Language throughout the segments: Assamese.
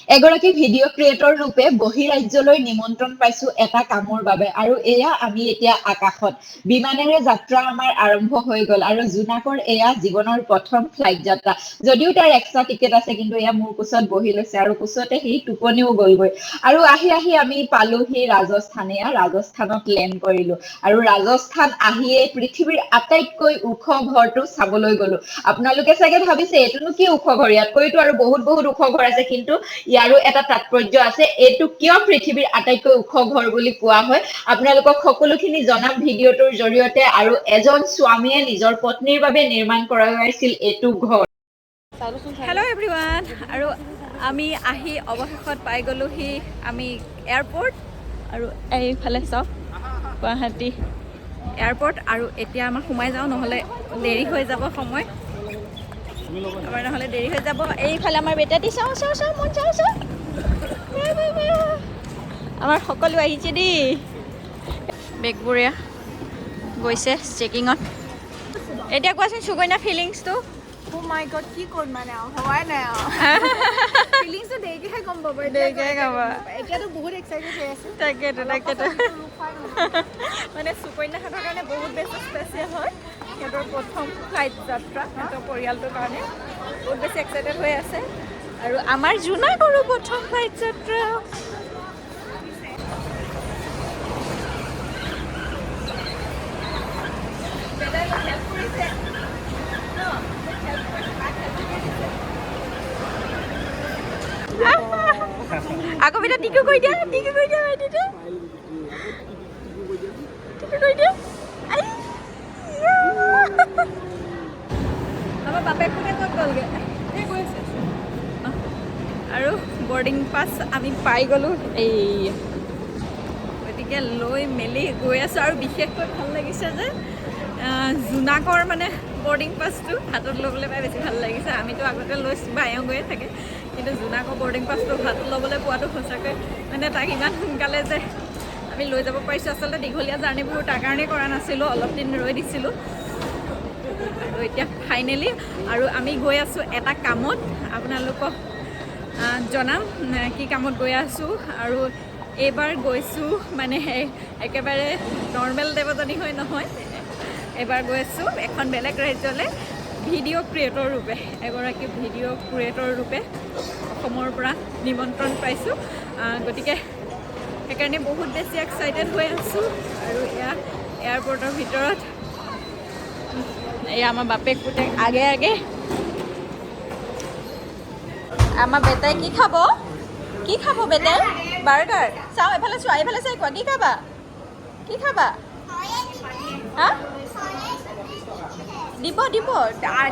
এগৰাকী ভিডিঅ' ক্ৰিয়েটৰ ৰূপে বহিৰাজ্যলৈ নিমন্ত্ৰণ পাইছো এটা কামৰ বাবে আৰু এয়া আমি এতিয়া আকাশত বিমানেৰে যাত্ৰা আমাৰ আৰম্ভ হৈ গ'ল আৰু জোনাকৰ এয়া জীৱনৰ প্ৰথম ফ্লাইট যাত্ৰা যদিও তাৰ এক্সট্ৰা টিকেট আছে কিন্তু এয়া মোৰ কোচত বহি লৈছে আৰু কোচতে সি টোপনিও গ'লগৈ আৰু আহি আহি আমি পালোহি ৰাজস্থান এয়া ৰাজস্থানত লেণ্ড কৰিলো আৰু ৰাজস্থান আহিয়ে পৃথিৱীৰ আটাইতকৈ ওখ ঘৰটো চাবলৈ গ'লো আপোনালোকে চাগে ভাবিছে এইটোনো কি ওখ ঘৰ ইয়াতকৈতো আৰু বহুত ওখ ঘৰ আছে কিন্তু ইয়াৰো এটা তাৎপৰ্য আছে এইটো কিয় পৃথিৱীৰ আটাইতকৈ ওখ ঘৰ বুলি কোৱা হয় আপোনালোকক সকলোখিনি জনাম ভিডিঅ'টোৰ জৰিয়তে আৰু এজন স্বামীয়ে নিজৰ পত্নীৰ বাবে নিৰ্মাণ কৰাইছিল এইটো ঘৰ হেল্ল' এভৰিৱান আৰু আমি আহি অৱশেষত পাই গ'লোহি আমি এয়াৰপৰ্ট আৰু এইফালে চাওক গুৱাহাটী এয়াৰপৰ্ট আৰু এতিয়া আমাৰ সোমাই যাওঁ নহ'লে দেৰি হৈ যাব সময় আমাৰ নহ'লে দেৰি হৈ যাব এইফালে আমাৰ বেটাটি চাওঁ মন চাওঁ আমাৰ সকলো আহিছে দেই বেগবোৰে গৈছে চেকিঙত এতিয়া কোৱাচোন সুকন্যা ফিলিংছটো Oh my god, কি কোন মানে হোৱাই নাই ফিলিংছটো দেৰিকেহে গম পাব এতিয়াতো বহুত এক্সাইটেড হৈ আছে তাকেতো মানে সুকন্যাহঁতৰ কাৰণে বহুত বেছি স্পেচিয়েল হয় সিহঁতৰ প্ৰথম ফ্লাইট যাত্ৰা সিহঁতৰ পৰিয়ালটোৰ কাৰণে বহুত বেছি এক্সাইটেড হৈ আছে আৰু আমাৰ জোনাকৰো প্ৰথম ফ্লাইট যাত্ৰা আকৌ বেটা টিকু কৈ দিয়া বাইদেউটো টিকু কৈ দিয়া আমাৰ বাপেক কোনে ক'ত গ'লগৈ আৰু বৰ্ডিং পাছ আমি পাই গ'লোঁ এই গতিকে লৈ মেলি গৈ আছোঁ আৰু বিশেষকৈ ভাল লাগিছে যে জোনাকৰ মানে বৰ্ডিং পাছটো হাতত ল'বলৈ পাই বেছি ভাল লাগিছে আমিতো আগতে লৈ বায়ং গৈয়ে থাকে কিন্তু জোনাকৰ বৰ্ডিং পাছটো হাতত ল'বলৈ পোৱাটো সঁচাকৈ মানে তাক ইমান সোনকালে যে আমি লৈ যাব পাৰিছোঁ আচলতে দীঘলীয়া জাৰ্ণিবোৰ তাৰ কাৰণেই কৰা নাছিলোঁ অলপ দিন ৰৈ দিছিলোঁ আৰু এতিয়া ফাইনেলি আৰু আমি গৈ আছোঁ এটা কামত আপোনালোকক জনাম কি কামত গৈ আছোঁ আৰু এইবাৰ গৈছোঁ মানে একেবাৰে নৰ্মেল দেৱজানী হৈ নহয় এইবাৰ গৈ আছোঁ এখন বেলেগ ৰাজ্যলৈ ভিডিঅ' ক্ৰিয়েটৰ ৰূপে এগৰাকী ভিডিঅ' ক্ৰিয়েটৰ ৰূপে অসমৰ পৰা নিমন্ত্ৰণ পাইছোঁ গতিকে সেইকাৰণে বহুত বেছি এক্সাইটেড হৈ আছোঁ আৰু এয়া এয়াৰপৰ্টৰ ভিতৰত এয়া আমাৰ বাপেক পুতেক আগে আমাৰ বেটাই কি খাব বেটাই বাৰ্গাৰ চাওঁ এইফালে চোৱা এইফালে চাই কোৱা কি খাবা হা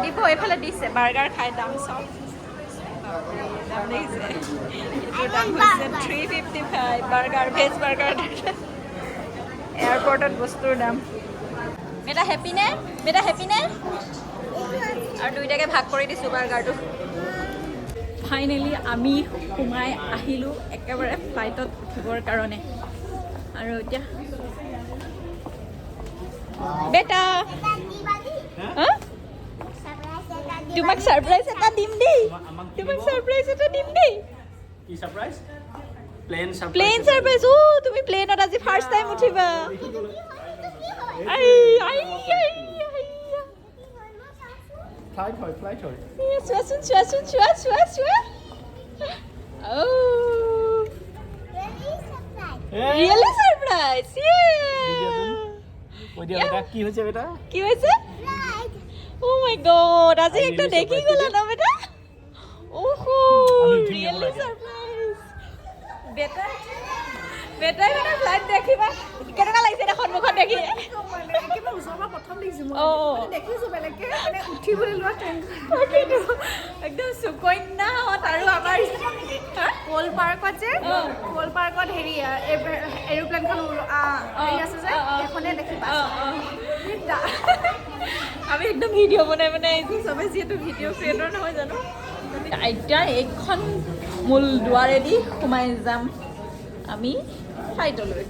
দিব এইফালে দিছে বাৰ্গাৰ খাই দাম চাওক দাম দেখিছে এইটোৰ দাম হৈছে 355 বাৰ্গাৰ ভেজ বাৰ্গাৰ এয়াৰপৰ্টত বস্তুৰ দাম বেটা হেপিনে আৰু দুইটাকে ভাগ কৰি দিছোঁ বাৰ্গাৰটো ফাইনেলি আমি সোমাই আহিলোঁ একেবাৰে ফ্লাইটত উঠিবৰ কাৰণে আৰু এতিয়া বেটা তোমাক সাৰপ্ৰাইজ এটা দিম দেই কি সাৰপ্ৰাইজ প্লেন সাৰপ্ৰাইজ তুমি প্লেনত আজি ফাৰ্ষ্ট টাইম উঠিবা ফ্লাইট হয় চোৱাচোন ৰিয়েলি সাৰপ্ৰাইজ কি হৈছে বেটা Oh my god, আজি একটা দেখি গলা না বেটা ওহো রিয়েলি সারপ্রাইজ বেটাই মানে ফ্লাইট দেখিবা কেনেকুৱা লাগিছে এটা সন্মুখত দেখি একেবাৰে ওচৰৰ পৰা প্ৰথম দেখিছোঁ মই দেখিছোঁ বেলেগকৈ মানে উঠিবলৈ লোৱা একদম সুকন্যাহঁত আৰু আমাৰ কল পাৰ্কত হেৰি এৰোপ্লেনখন হেৰি আছে যে সেইখনে দেখি আমি একদম ভিডিঅ' বনাই আহিছোঁ চবেই যিহেতু ভিডিঅ' ক্ৰিয়েটৰ নহয় জানো এতিয়া এইখন মূল দুৱাৰেদি সোমাই যাম আমি ফ্লাইটলৈ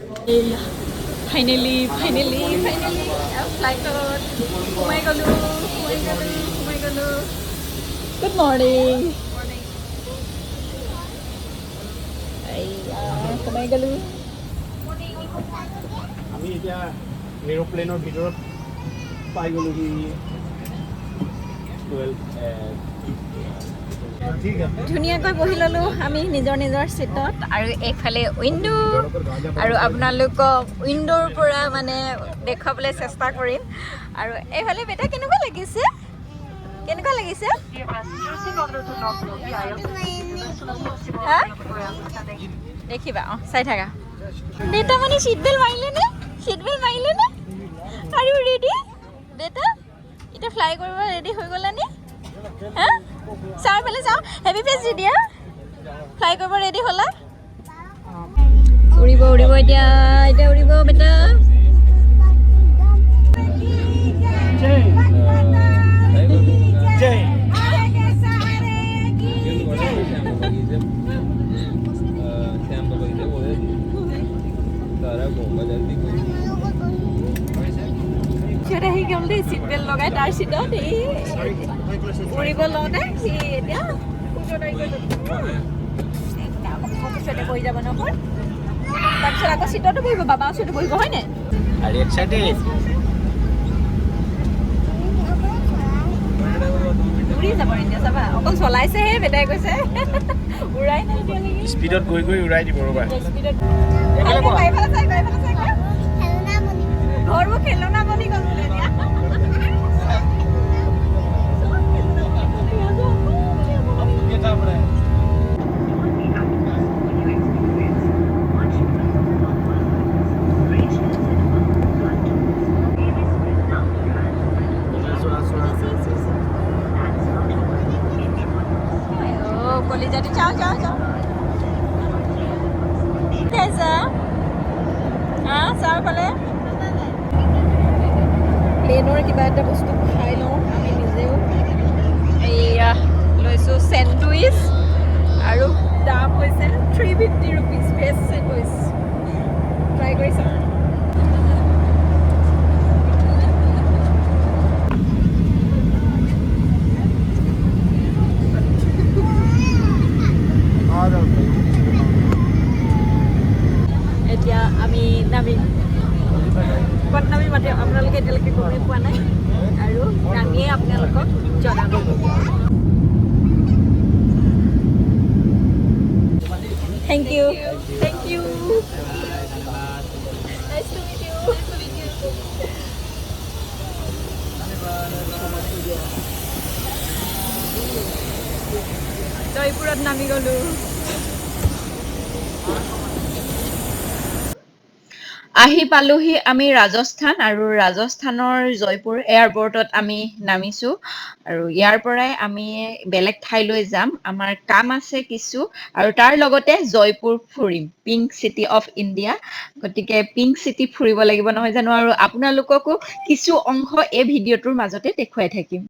ফাইনেলি ফ্লাইটত সোমাই গ'লোঁ গুড মৰ্ণিং সোমাই গ'লো আমি এতিয়া এৰোপ্লেনৰ ভিতৰত পাই গ'লোহি 12 ঠিক আছে ধুনীয়াকৈ বহি ল'লোঁ আমি নিজৰ নিজৰ ছিটত আৰু এইফালে উইণ্ডো আৰু আপোনালোকক উইণ্ডোৰ পৰা মানে দেখুৱাবলৈ চেষ্টা কৰিম আৰু এইফালে বেটা কেনেকুৱা লাগিছে হা দেখিবা অঁ চাই থাকা দেউতা মানে ছিট বেল্ট মাৰিলে নে আৰু ৰেডি দেউতা এতিয়া ফ্লাই কৰিব ৰেডি হৈ গ'লানে হা চাৰ ফালে যাওঁ হেভি ফেচ দি দিয়া ফ্লাই কৰিব ৰেডি হ'লা উৰিব এতিয়া উৰিব বেটা জয় সিহঁতে আহি গ'ল দেই ছিট বেল্ট লগাই তাৰ ছিটত এই উৰিব লওঁতে সি এতিয়া পিছতে বহি যাব নহয় তাৰপিছত আকৌ ছিটতো বহিব বাবা ওচৰতো বহিব হয়নে Are you excited? উৰি যাব এতিয়া চাবা অকল চলাইছেহে বেটাই কৈছে উৰাই নাই এতিয়ালৈকে স্পীডত গৈ উৰাই দিব ৰ'বা স্পীডত ঘৰবোৰ খেলনা বনি গ'ল বোলে এতিয়া কলিজাটি চাওঁ চাৰিওফালে প্লেনৰ কিবা এটা বস্তু খাই লওঁ আমি নিজেও এইয়া লৈছোঁ চেণ্ডউইচ আৰু দাম হৈছে 350 ৰুপিজ ভেজ চেণ্ডউইচ ট্ৰাই কৰি চাওঁ এতিয়া আমি নামিম ক'ত নামি মাতি আপোনালোকে এতিয়ালৈকে গমেই পোৱা নাই আৰু নামিয়ে আপোনালোকক জনাব thank you nice to meet you জয়পুৰত নামি গ'লোঁ আহি পালোহি আমি ৰাজস্থান আৰু ৰাজস্থানৰ জয়পুৰ এয়াৰপৰ্টত আমি নামিছোঁ আৰু ইয়াৰ পৰাই আমি বেলেগ ঠাইলৈ যাম আমাৰ কাম আছে কিছু আৰু তাৰ লগতে জয়পুৰ ফুৰিম পিংক চিটি অফ ইণ্ডিয়া গতিকে পিংক চিটি ফুৰিব লাগিব নহয় জানো আৰু আপোনালোককো কিছু অংশ এই ভিডিঅ'টোৰ মাজতে দেখুৱাই থাকিম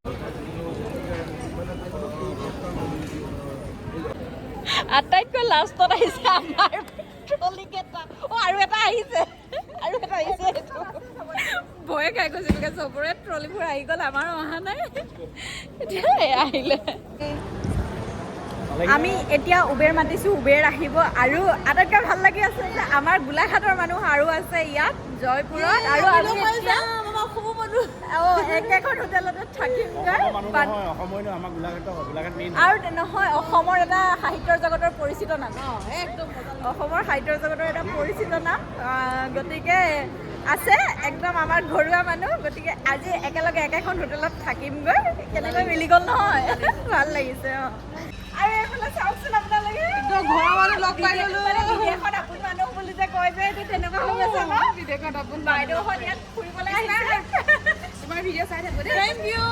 আটাইতকৈ লাষ্টত আহিছে আমাৰ ট্ৰলি কেইটা আৰু এটা আহিছে ভয়ে খাই গৈছে চবৰে ট্ৰলিবোৰ আহি গ'ল আমাৰো অহা নাই এতিয়া আহিলে আমি এতিয়া উবেৰ মাতিছোঁ উবেৰ আহিব আৰু আটাইতকৈ ভাল লাগি আছে যে আমাৰ গোলাঘাটৰ মানুহ আৰু আছে ইয়াত জয়পুৰত আৰু আমি একেখন হোটেলতে থাকিমগৈ আৰু নহয় অসমৰ এটা সাহিত্যৰ জগতৰ পৰিচিত নাম একদম অসমৰ সাহিত্যৰ জগতৰ এটা পৰিচিত নাম গতিকে আছে একদম আমাৰ ঘৰুৱা মানুহ গতিকে আজি একেলগে একেখন হোটেলত থাকিমগৈ কেনেকৈ মিলি গ'ল নহয় ভাল লাগিছে আৰু এইফালে চাওকচোন আপোনালোকে ঘৰৰ মানুহ লগ পাই গ'লো বিদেশত আপোন মানুহ বুলি যে কয় যে এইটো তেনেকুৱা হৈ আছে ন বিদেশত আপোন বাইদেউহঁত ইয়াত ফুৰিবলৈ আহিছে তোমাৰ ভিডিঅ' চাই থাকোঁ দেই থেংক ইউ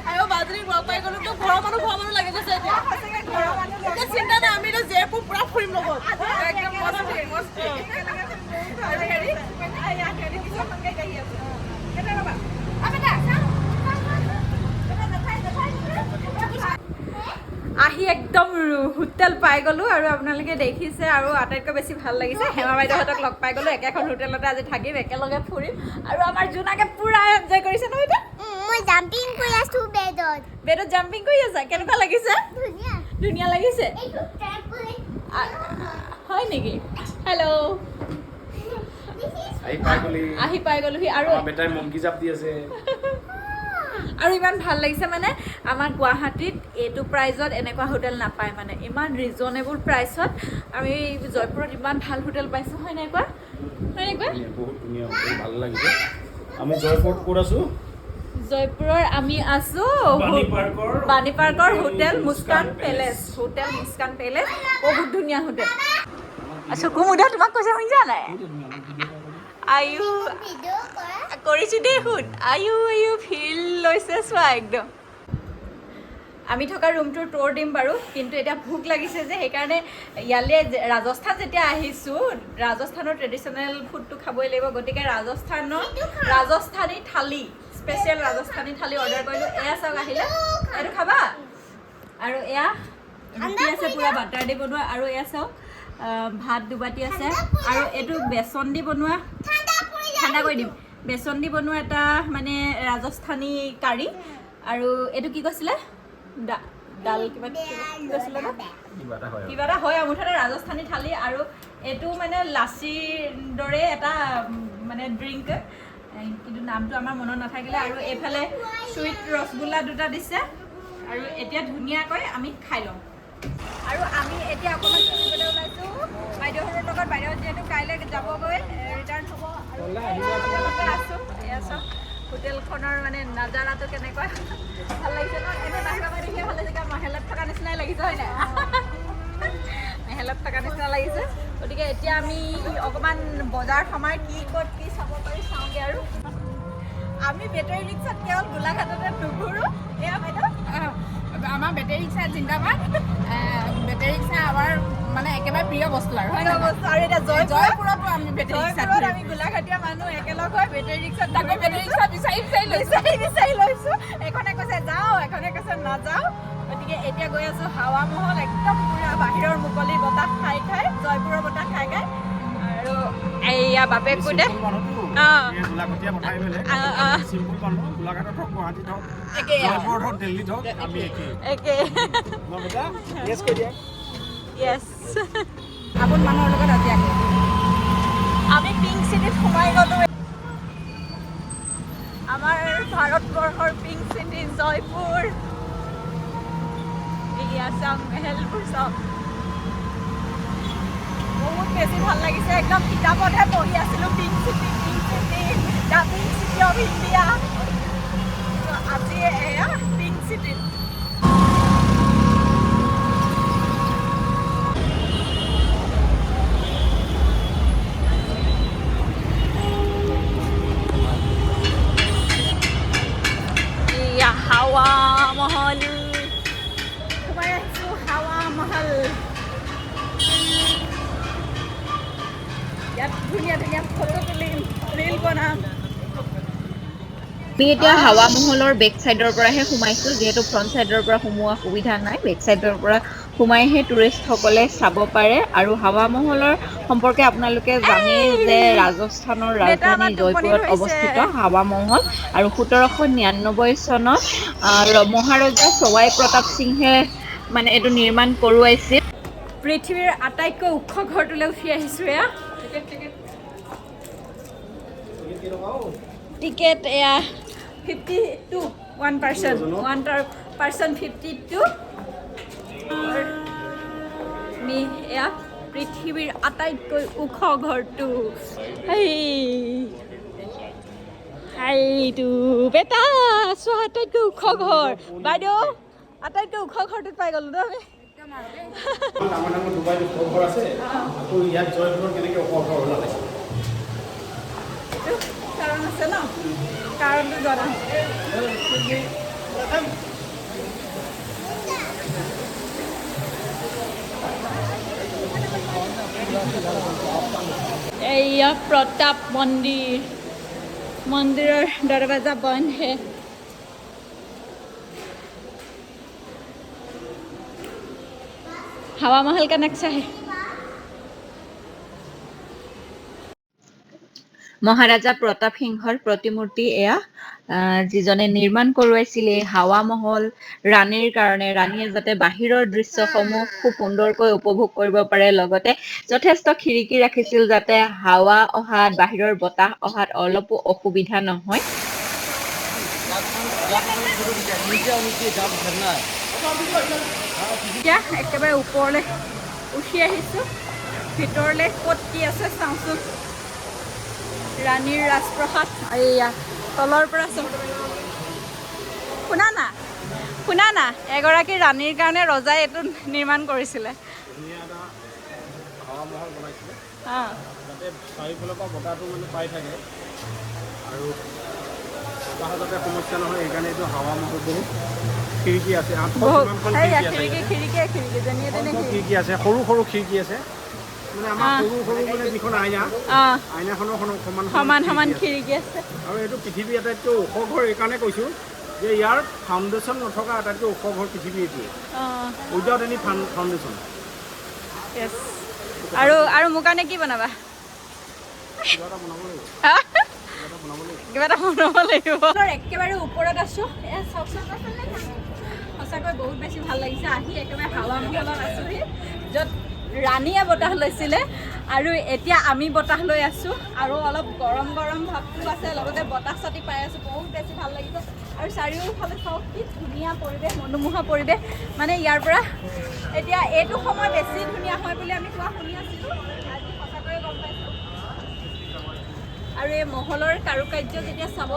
আৰু বাজনীক লগ পাই গ'লো তো ঘৰৰ মানুহ লাগি গৈছে এতিয়া ঘৰৰ মানুহ এতিয়া চিন্তা নাই আমি এতিয়া জয়পুৰ পুৰা ফুৰিম লগত একদম মস্তি আৰু হেৰি ইয়াত হেৰি কিছুমানকে আহি আছে কেনে ৰ'বা আহি একদম হোটেল পাই গ'লোঁ আৰু আপোনালোকে দেখিছে আৰু আটাইতকৈ বেছি ভাল লাগিছে হেমা বাইদেউহঁতক লগ পাই গ'লোঁ একেখন হোটেলতে আজি থাকিম একেলগে ফুৰিম আৰু আমাৰ জোনাকে পুৰা এনজয় কৰিছে নহয় এতিয়া মই জাম্পিং কৰি আছোঁ বেডত জাম্পিং কৰি আছা কেনেকুৱা লাগিছে ধুনীয়া লাগিছে হয় নেকি হেল্ল' আহি পাই গ'লোহি আৰু বেটাই মংকি জাপ দি আছে আৰু ইমান ভাল লাগিছে মানে আমাৰ গুৱাহাটীত এইটো প্ৰাইজত এনেকুৱা হোটেল নাপায় মানে ইমান ৰিজনেবল প্ৰাইচত আমি জয়পুৰত ইমান ভাল হোটেল পাইছোঁ হয় নাই কোৱা বহুত ধুনীয়া হোটেল ভাল লাগিছে আমি জয়পুৰত ক'ত আছোঁ জয়পুৰৰ আমি আছো বাণী পাৰ্কৰ হোটেল মুস্কান পেলেচ বহুত ধুনীয়া হোটেল চকু মুদা তোমাক কৈছে শুনিছা নাই আয়ু কৰিছোঁ দেই শুন আয়ু ফিল লৈছে চোৱা একদম আমি থকা ৰুমটোৰ ট'ৰ দিম বাৰু কিন্তু এতিয়া ভোক লাগিছে যে সেইকাৰণে ইয়ালৈ ৰাজস্থান যেতিয়া আহিছোঁ ৰাজস্থানৰ ট্ৰেডিশ্যনেল ফুডটো খাবই লাগিব গতিকে ৰাজস্থানী থালি স্পেচিয়েল ৰাজস্থানী থালি অৰ্ডাৰ কৰিলোঁ এয়া চাওক আহিলে এইটো খাবা আৰু এয়া ৰুটি আছে পূৰা বাটাৰ দি বনোৱা আৰু এয়া চাওক ভাত দুবাতি আছে আৰু এইটো বেচন দি বনোৱা ঠাণ্ডা কৰি দিম বেচন দি বনোৱা এটা মানে ৰাজস্থানী কাৰী আৰু এইটো কি কৈছিলে ডাল কিবা কৈছিলে ন কিবা এটা হয় মুঠতে ৰাজস্থানী থালি আৰু এইটো মানে লাচিৰ দৰে এটা মানে ড্ৰিংক কিন্তু নামটো আমাৰ মনত নাথাকিলে আৰু এইফালে চুইট ৰসগোল্লা দুটা দিছে আৰু এতিয়া ধুনীয়াকৈ আমি খাই লওঁ আৰু আমি এতিয়া অকণমান ফুৰিবলৈ ওলাইছোঁ বাইদেউহঁতৰ লগত বাইদেউ যিহেতু কাইলৈ যাবগৈ ৰিটাৰ্ণ হ'ব আৰু আছোঁ এয়া চাওক হোটেলখনৰ মানে নাজাৰাটো কেনেকুৱা ভাল লাগিছে ন এনেই বাহিৰৰ পৰা দেখিয়ে ভাল লাগিছে মাহেলত থকা নিচিনাই লাগিছে হয় নাই মেহেলত থকা নিচিনা লাগিছে গতিকে এতিয়া আমি অকণমান বজাৰ সমাৰ কি ক'ত কি চাব পাৰি চাওঁগৈ আৰু আমি বেটাৰী ৰিক্সাত কেৱল গোলাঘাটতে নুঘূৰোঁ এয়া বাইদেউ আমাৰ বেটেৰী ৰিক্সা জিন্দাবাদ বেটেৰী ৰিক্সা আমাৰ মানে একেবাৰে প্ৰিয় বস্তু আৰু হয় বস্তু আৰু এতিয়া জয়পুৰতো আমি বেটেৰী ৰিক্সাত আমি গোলাঘাটীয়া মানুহ একেলগ হৈ বেটাৰী ৰিক্সাত তাকো বেটেৰী ৰিক্সা বিচাৰি লৈছোঁ এখনে কৈছে যাওঁ এখনে কৈছে নাযাওঁ গতিকে এতিয়া গৈ আছোঁ হাৱা মহল একদম পূৰা বাহিৰৰ মুকলি বতাহ খাই জয়পুৰৰ বতাহ খাই আৰু এইয়া বাপেক কোনে গোলাঘাটীয়া পঠাই পেলাই চিম্পুল মানুহ গোলাঘাটত হওক গুৱাহাটীত হওক জয়পুৰত হওক দিল্লীত হওক আমি একে য়েছ আপোন মানুহৰ লগত আজি আমি পিংক চিটিত সোমাই গ'লোঁ আমাৰ ভাৰতবৰ্ষৰ পিংক চিটি জয়পুৰ এয়া চাওক মেহেলবোৰ চাওক বহুত বেছি ভাল লাগিছে একদম কিতাপতহে পঢ়ি আছিলোঁ pink city the pink city of India আজি এয়া পিংক চিটিত হাৱা মহল সোমাই আহিছোঁ হাৱা মহল ইয়াত ধুনীয়া ধুনীয়া ফটো তুলিম ৰীল বনাম আমি এতিয়া হাৱা মহলৰ বেক চাইডৰ পৰাহে সোমাইছোঁ যিহেতু ফ্ৰণ্ট চাইডৰ পৰা সোমোৱা সুবিধা নাই বেক চাইডৰ পৰা সোমাইহে টুৰিষ্টসকলে চাব পাৰে আৰু হাৱা মহলৰ সম্পৰ্কে আপোনালোকে জানেই যে ৰাজস্থানৰ ৰাজধানী জয়পুৰত অৱস্থিত হাৱা মহল আৰু 1799 চনত মহাৰজা সৱাই প্ৰতাপ সিংহে মানে এইটো নিৰ্মাণ কৰোৱাইছিল পৃথিৱীৰ আটাইতকৈ ওখ ঘৰটোলৈ উঠি আহিছোঁ এয়া টিকেট এয়া 52 1 person 52 আমি এয়া পৃথিৱীৰ আটাইতকৈ ওখ ঘৰটো এইটো বেটা চোৱা আটাইতকৈ ওখ ঘৰ বাইদেউ আটাইতকৈ ওখ ঘৰটোত পাই গ'লোঁ ন আমি ডাঙৰ ডাঙৰ ডুবাইত ওখ ঘৰ আছে আকৌ ইয়াত জয়পুৰত কেনেকৈ ওখ ঘৰ ওলালে কাৰণ আছে ন কাৰণটো জনা এইয়া প্ৰতাপ মন্দিৰৰ দৰৱাজা বন্ধ হে हवा महल का नक्शा है মহাৰাজা প্ৰতাপ সিংহৰ প্ৰতিমূৰ্তি এয়া যিজনে নিৰ্মাণ কৰোৱাইছিল এই হাৱা মহল ৰাণীৰ কাৰণে, ৰাণীয়ে যাতে বাহিৰৰ দৃশ্যসমূহ খুব সুন্দৰকৈ উপভোগ কৰিব পাৰে, লগতে যথেষ্ট খিৰিকী ৰাখিছিল যাতে হাৱা অহাত বাহিৰৰ বতাহ অহাত অলপো অসুবিধা নহয়। এতিয়া একেবাৰে ওপৰলৈ উঠি আহিছোঁ, ভিতৰলৈ ক'ত কি আছে চাওঁচোন। ৰাণীৰ ৰাজপ্ৰসাদ এইয়া তলৰ পৰা চাওঁ। শুনা না এগৰাকী ৰাণীৰ কাৰণে ৰজাই এইটো নিৰ্মাণ কৰিছিলে। ধুনীয়া এটা হাৱা মহল বনাইছিলে অঁ যাতে চাৰিওফালৰ পৰা বতাহটো মানে পাই থাকে আৰু বতাহৰ যাতে সমস্যা নহয়, সেইকাৰণে এইটো হাৱা মহল বহুত খিৰিকী আছে, 800 খিৰিকী আছে, সৰু সৰু খিৰিকী আছে, মানে আমাৰ সৰু সৰু মানে যিখন আইনাখনৰ সমান খিৰিকী আছে। আৰু এইটো পৃথিৱীৰ আটাইতকৈ ওখ ঘৰ এইকাৰণে কৈছোঁ যে ইয়াৰ ফাউণ্ডেশ্যন নথকা আটাইতকৈ ওখ ঘৰ পৃথিৱী এইটোৱে, উইদাউট এনি ফাউণ্ডেশ্যন। আৰু মোৰ কাৰণে কি বনাবা? কিবা এটা বনাব লাগিব। কিবা এটা বনাব লাগিব। একেবাৰে ওপৰত আছোঁ, এয়া চাওকচোন, সঁচাকৈ বহুত বেছি ভাল লাগিছে আহি। একেবাৰে হাৱা মহলত আছোঁহি য'ত ৰাণীয়ে বতাহ লৈছিলে আৰু এতিয়া আমি বতাহ লৈ আছোঁ আৰু অলপ গৰম গৰম ভাৱটো আছে, লগতে বতাহ চাতি পাই আছোঁ, বহুত বেছি ভাল লাগিছে। আৰু চাৰিওফালে চাওক কি ধুনীয়া পৰিৱেশ, মনোমোহা পৰিৱেশ। মানে ইয়াৰ পৰা এতিয়া এইটো সময় বেছি ধুনীয়া হয় বুলি আমি কোৱা শুনি আছিলোঁ, আজি সঁচাকৈয়ে গম পাইছোঁ। আৰু এই মহলৰ কাৰুকাৰ্য যেতিয়া চাব,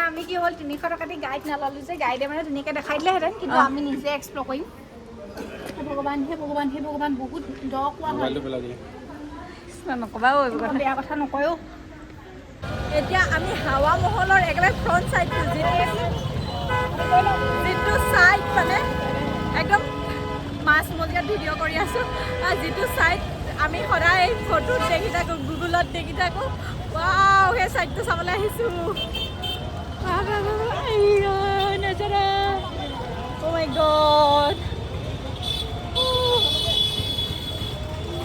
আমি কি হ'ল 300 টকা দি গাইড নালালো যে, গাইডে মানে ধুনীয়াকৈ দেখাই দিলেহেঁতেন, কিন্তু আমি নিজে এক্সপ্ল'ৰ কৰিম। হে ভগৱান বহুত দ কোৱা হয়, নক'বা বেয়া কথা নকয়ো। এতিয়া আমি হাৱা মহলৰ একেবাৰে ফ্ৰণ্ট ছাইডটো যিটো ছাইড মানে একদম মাজমজিয়াত ভিডিঅ' কৰি আছোঁ, যিটো ছাইড আমি সদায় ফটোত দেখি থাকোঁ, গুগলত দেখি থাকোঁ, ৱাও সেই ছাইডটো চাবলৈ আহিছোঁ। নাজাৰা অ' মাই গড।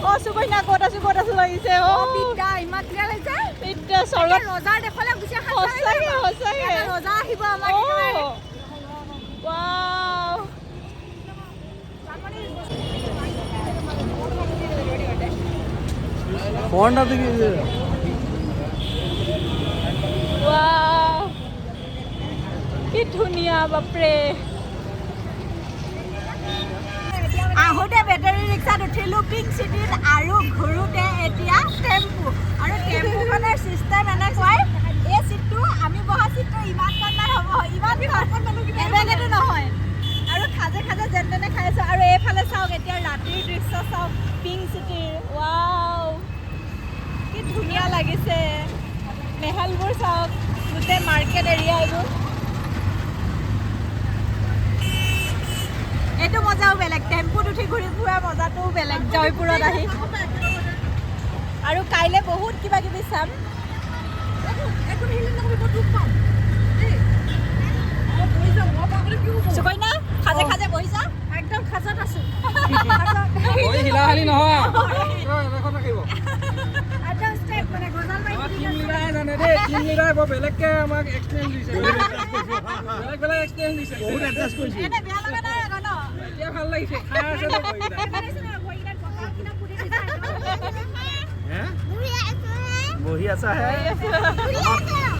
অ' সুকন্যা ক'ত আছোঁ লাগিছে। অ' বিদ্যা ইমান ধুনীয়া লাগিছে। বিদ্যা স্বৰ্গত ৰজাৰ দেশলৈ গুচি আহা, সঁচাকৈ ৰজা আহিব আমাৰ। ৱাও কি ধুনীয়া, বাপৰে। আহোঁতে বেটাৰী ৰিক্সাত উঠিলোঁ পিংক চিটিত, আৰু ঘূৰোঁতে এতিয়া টেম্পু। আৰু টেম্পুখনৰ চিষ্টেম এনেকুৱাই, এই চিটটো আমি বহা চিটটো ইমান কণমান হ'ব, ইমান এবেগেতো নহয়। আৰু খাজে যেন তেনে খাই আছোঁ। আৰু এইফালে চাওক, এতিয়া ৰাতিৰ দৃশ্য চাওক পিংক চিটিৰ। ৱাও কি ধুনীয়া লাগিছে। মেহেলবোৰ চাওক, গোটেই মাৰ্কেট এৰিয়া এইবোৰ। এইটো মজাও বেলেগ, টেম্পুত উঠি ঘূৰি ফুৰা মজাটোও বেলেগ জয়পুৰত আহি। আৰু কাইলৈ বহুত কিবা কিবি চাম। সুকন্যা খাজে বহিছা? একদম খাজাত আছোঁ। একদম ষ্টেপ মানে গজাল মাৰি এনে বেয়া লগা নাই আকৌ ন? ভাল লাগিছে, বহি আছা হে।